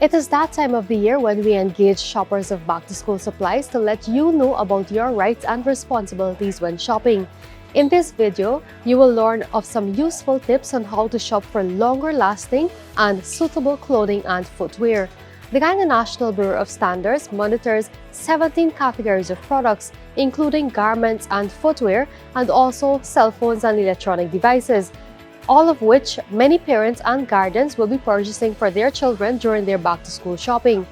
It is that time of the year when we engage shoppers of back-to-school supplies to let you know about your rights and responsibilities when shopping. In this video, you will learn of some useful tips on how to shop for longer-lasting and suitable clothing and footwear. The Ghana National Bureau of Standards monitors 17 categories of products, including garments and footwear, and also cell phones and electronic devices, all of which many parents and guardians will be purchasing for their children during their back-to-school shopping.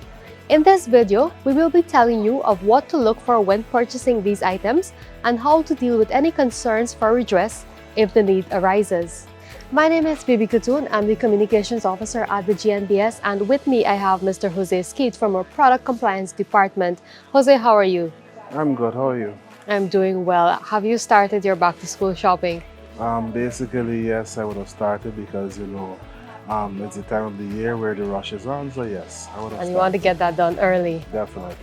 In this video, we will be telling you of what to look for when purchasing these items and how to deal with any concerns for redress if the need arises. My name is Bibi Kutun. I'm the Communications Officer at the GNBS, and with me I have Mr. Jose Skeet from our Product Compliance Department. Jose, how are you? I'm good. How are you? I'm doing well. Have you started your back-to-school shopping? Basically, yes, I would have started because, it's the time of the year where the rush is on, so yes, I would have started. And you want to get that done early? Definitely.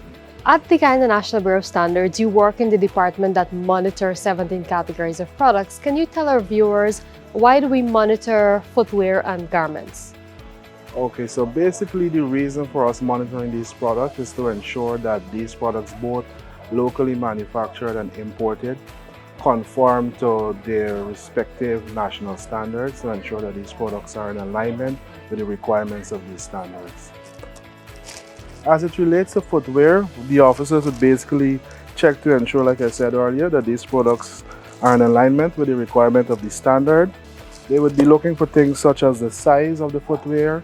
At the Ghana National Bureau of Standards, you work in the department that monitors 17 categories of products. Can you tell our viewers why do we monitor footwear and garments? Okay, so basically the reason for us monitoring these products is to ensure that these products, both locally manufactured and imported, conform to their respective national standards to ensure that these products are in alignment with the requirements of these standards. As it relates to footwear, the officers would basically check to ensure, like I said earlier, that these products are in alignment with the requirement of the standard. They would be looking for things such as the size of the footwear,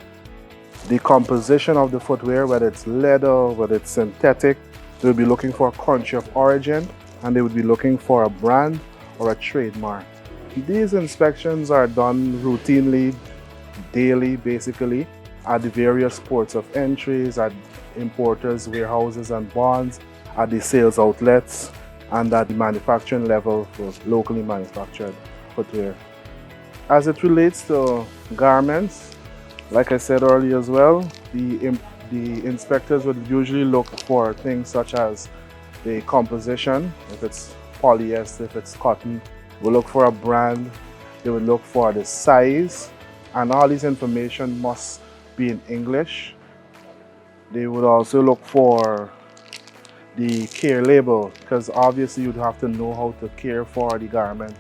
the composition of the footwear, whether it's leather, whether it's synthetic. They would be looking for a country of origin, and they would be looking for a brand or a trademark. These inspections are done routinely, daily basically, at the various ports of entries, at importers, warehouses and bonds, at the sales outlets, and at the manufacturing level for locally manufactured footwear. As it relates to garments, like I said earlier as well, the inspectors would usually look for things such as the composition, if it's polyester, if it's cotton. We'll look for a brand. They would look for the size, and all this information must be in English. They would also look for the care label, because obviously you'd have to know how to care for the garment,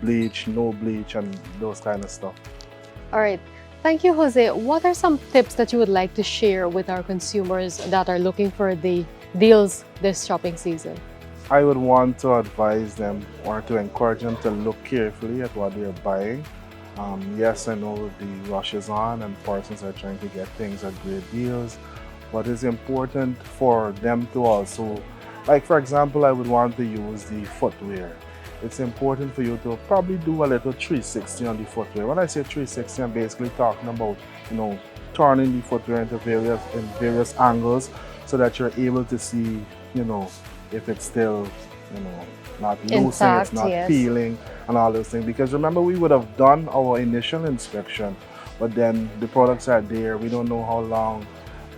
bleach, no bleach, and those kind of stuff. All right. Thank you, Jose. What are some tips that you would like to share with our consumers that are looking for the deals this shopping season? I would want to advise them or to encourage them to look carefully at what they're buying. Yes, I know the rush is on and persons are trying to get things at great deals, but it's important for them to also, like for example, I would want to use the footwear. It's important for you to probably do a little 360 on the footwear. When I say 360, I'm basically talking about, turning the footwear into various angles so that you're able to see, if it's still, not loosening, Intact, it's not yes, peeling and all those things. Because remember, we would have done our initial inspection, but then the products are there. We don't know how long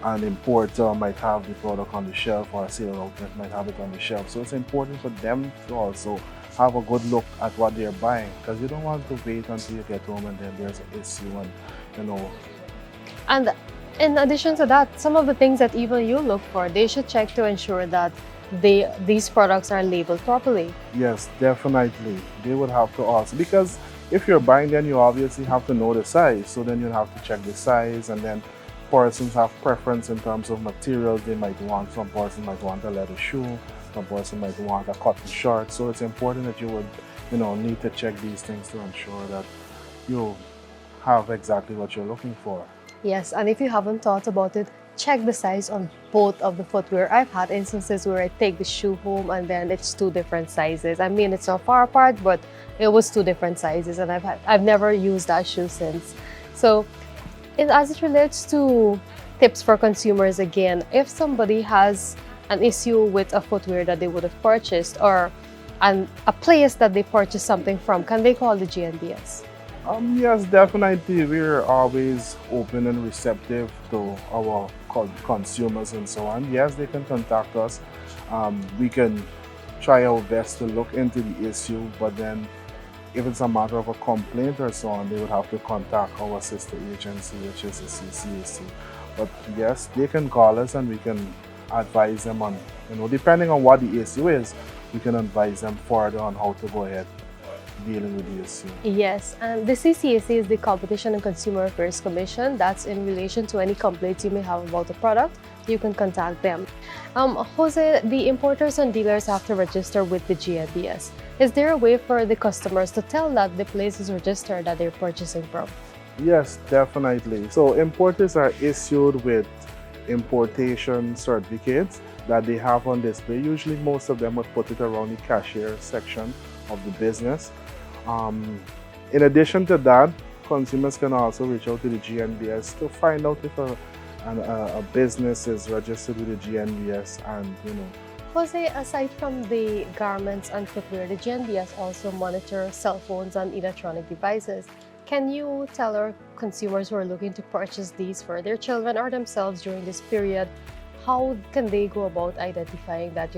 an importer might have the product on the shelf or a sales outlet might have it on the shelf. So it's important for them to also have a good look at what they're buying, because you don't want to wait until you get home and then there's an issue And in addition to that, some of the things that even you look for, they should check to ensure that these products are labeled properly. Yes, definitely. They would have to also, because if you're buying, then you obviously have to know the size. So then you'll have to check the size, and then persons have preference in terms of materials. They might want, some person might want a leather shoe, some person might want a cotton shirt. So it's important that you would, need to check these things to ensure that you have exactly what you're looking for. Yes, and if you haven't thought about it, check the size on both of the footwear. I've had instances where I take the shoe home and then it's two different sizes. I mean, it's not far apart, but it was two different sizes, and I've never used that shoe since. So, as it relates to tips for consumers, again, if somebody has an issue with a footwear that they would have purchased or a place that they purchased something from, can they call the GNBS? Yes, definitely. We're always open and receptive to our consumers and so on. Yes, they can contact us. We can try our best to look into the issue, but then if it's a matter of a complaint or so on, they would have to contact our sister agency, which is the CCAC. But yes, they can call us and we can advise them on, depending on what the issue is, we can advise them further on how to go ahead dealing with the issue. Yes, and the CCAC is the Competition and Consumer Affairs Commission. That's in relation to any complaints you may have about the product. You can contact them. Jose, the importers and dealers have to register with the GNBS. Is there a way for the customers to tell that the place is registered that they're purchasing from? Yes, definitely. So importers are issued with importation certificates that they have on display. Usually most of them would put it around the cashier section of the business. In addition to that, consumers can also reach out to the GNBS to find out if a business is registered with the GNBS and Jose, aside from the garments and footwear, the GNBS also monitors cell phones and electronic devices. Can you tell our consumers who are looking to purchase these for their children or themselves during this period, how can they go about identifying that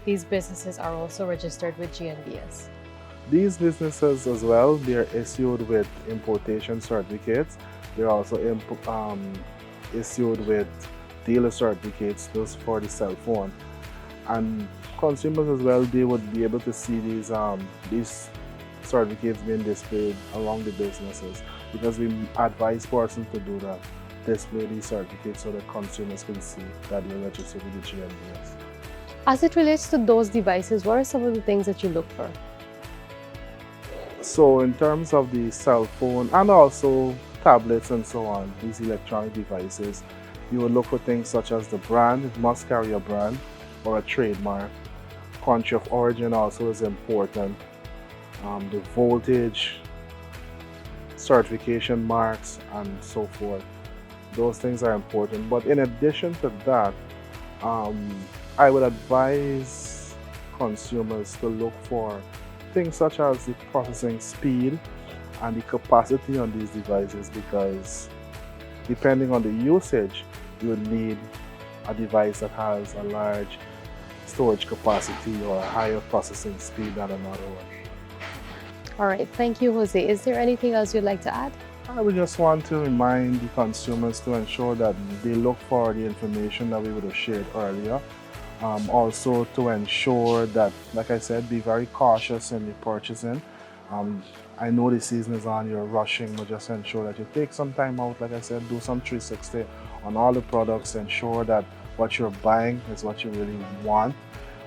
these businesses are also registered with GNBS? These businesses as well, they're issued with importation certificates. They're also issued with dealer certificates, those for the cell phone. And consumers as well, they would be able to see these certificates being displayed along the businesses, because we advise persons to do that, display these certificates so that consumers can see that they're registered with the GNBS. As it relates to those devices, what are some of the things that you look for? So in terms of the cell phone and also tablets and so on, these electronic devices, you will look for things such as the brand. It must carry a brand or a trademark. Country of origin also is important. The voltage, certification marks, and so forth. Those things are important. But in addition to that, I would advise consumers to look for things such as the processing speed and the capacity on these devices, because depending on the usage, you would need a device that has a large storage capacity or a higher processing speed than another one. All right, thank you, Jose. Is there anything else you'd like to add? I would just want to remind the consumers to ensure that they look for the information that we would have shared earlier. Also to ensure that, like I said, be very cautious in the purchasing. I know the season is on, you're rushing, but just ensure that you take some time out, like I said, do some 360 on all the products, ensure that what you're buying is what you really want,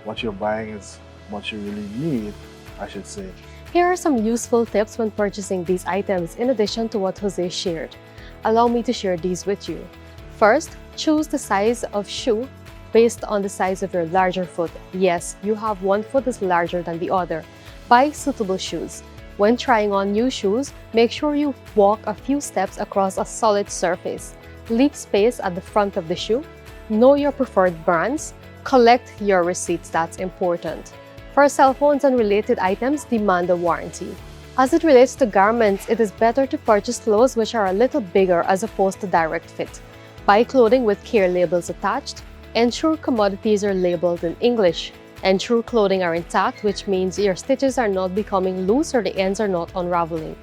what you're buying is what you really need, I should say. Here are some useful tips when purchasing these items in addition to what Jose shared. Allow me to share these with you. First, choose the size of shoe based on the size of your larger foot. Yes, you have one foot is larger than the other. Buy suitable shoes. When trying on new shoes, make sure you walk a few steps across a solid surface. Leave space at the front of the shoe. Know your preferred brands. Collect your receipts, that's important. For cell phones and related items, demand a warranty. As it relates to garments, it is better to purchase clothes which are a little bigger as opposed to direct fit. Buy clothing with care labels attached. Ensure commodities are labeled in English. Ensure clothing are intact, which means your stitches are not becoming loose or the ends are not unraveling.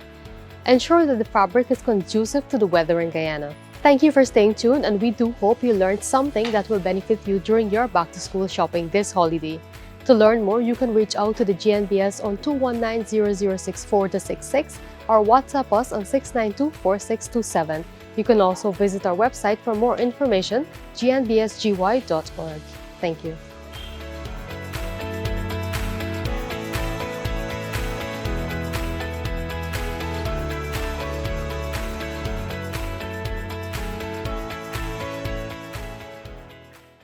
Ensure that the fabric is conducive to the weather in Guyana. Thank you for staying tuned, and we do hope you learned something that will benefit you during your back-to-school shopping this holiday. To learn more, you can reach out to the GNBS on 219-0064-66 or WhatsApp us on 692-4627. You can also visit our website for more information, gnbsgy.org. Thank you.